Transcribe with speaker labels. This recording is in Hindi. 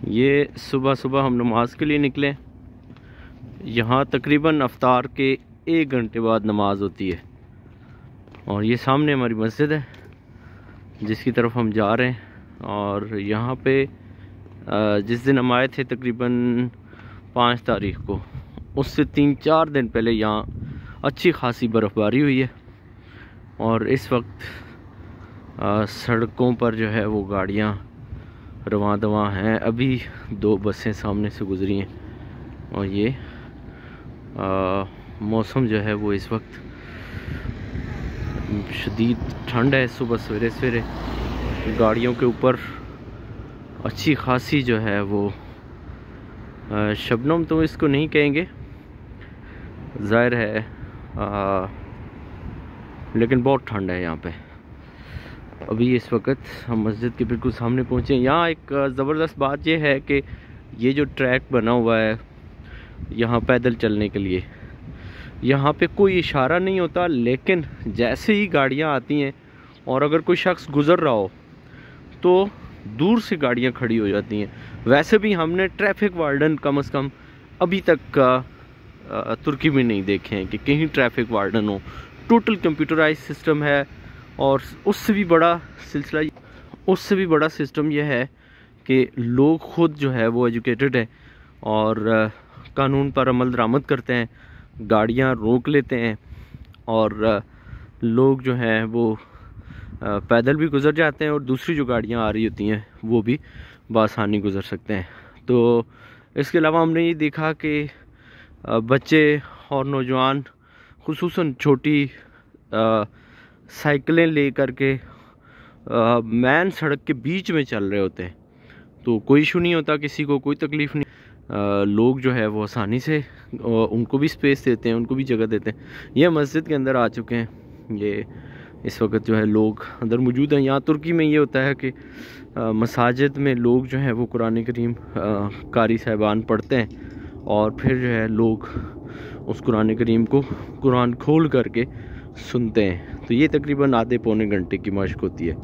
Speaker 1: ये सुबह सुबह हम नमाज के लिए निकले। यहाँ तकरीबन अफ्तार के 1 घंटे बाद नमाज होती है और ये सामने हमारी मस्जिद है जिसकी तरफ हम जा रहे हैं। और यहाँ पे जिस दिन हम आए थे तकरीबन 5 तारीख को, उससे 3-4 दिन पहले यहाँ अच्छी खासी बर्फ़बारी हुई है और इस वक्त सड़कों पर जो है वो गाड़ियाँ रवां दवां हैं। अभी 2 बसें सामने से गुजरी हैं और ये मौसम जो है वो इस वक्त शदीद ठंड है। सुबह सवेरे सवेरे गाड़ियों के ऊपर अच्छी खासी जो है वो शबनम तो इसको नहीं कहेंगे, ज़ाहिर है, लेकिन बहुत ठंड है यहाँ पे। अभी इस वक्त हम मस्जिद के बिल्कुल सामने पहुँचे। यहाँ एक ज़बरदस्त बात यह है कि ये जो ट्रैक बना हुआ है यहाँ पैदल चलने के लिए, यहाँ पे कोई इशारा नहीं होता, लेकिन जैसे ही गाड़ियाँ आती हैं और अगर कोई शख्स गुज़र रहा हो तो दूर से गाड़ियाँ खड़ी हो जाती हैं। वैसे भी हमने ट्रैफिक वार्डन कम से कम अभी तक तुर्की में नहीं देखे हैं कि कहीं ट्रैफिक वार्डन हो। टोटल कंप्यूटराइज सिस्टम है और उससे भी बड़ा सिस्टम यह है कि लोग ख़ुद जो है वो एजुकेटेड है और कानून पर अमल दरामद करते हैं, गाड़ियाँ रोक लेते हैं और लोग जो हैं वो पैदल भी गुज़र जाते हैं और दूसरी जो गाड़ियाँ आ रही होती हैं वो भी बआसानी गुज़र सकते हैं। तो इसके अलावा हमने ये देखा कि बच्चे और नौजवान खुसूसन छोटी साइकिलें ले करके मैन सड़क के बीच में चल रहे होते हैं, तो कोई इशू नहीं होता, किसी को कोई तकलीफ़ नहीं। लोग जो है वो आसानी से उनको भी स्पेस देते हैं, उनको भी जगह देते हैं। ये मस्जिद के अंदर आ चुके हैं, ये इस वक्त जो है लोग अंदर मौजूद हैं। यहाँ तुर्की में ये होता है कि मसाजिद में लोग जो हैं वो कुरान करीम कारी साहिबान पढ़ते हैं और फिर जो है लोग उस कुरान करीम को कुरान खोल करके सुनते हैं। तो ये तकरीबन आधे पौने घंटे की मशक होती है।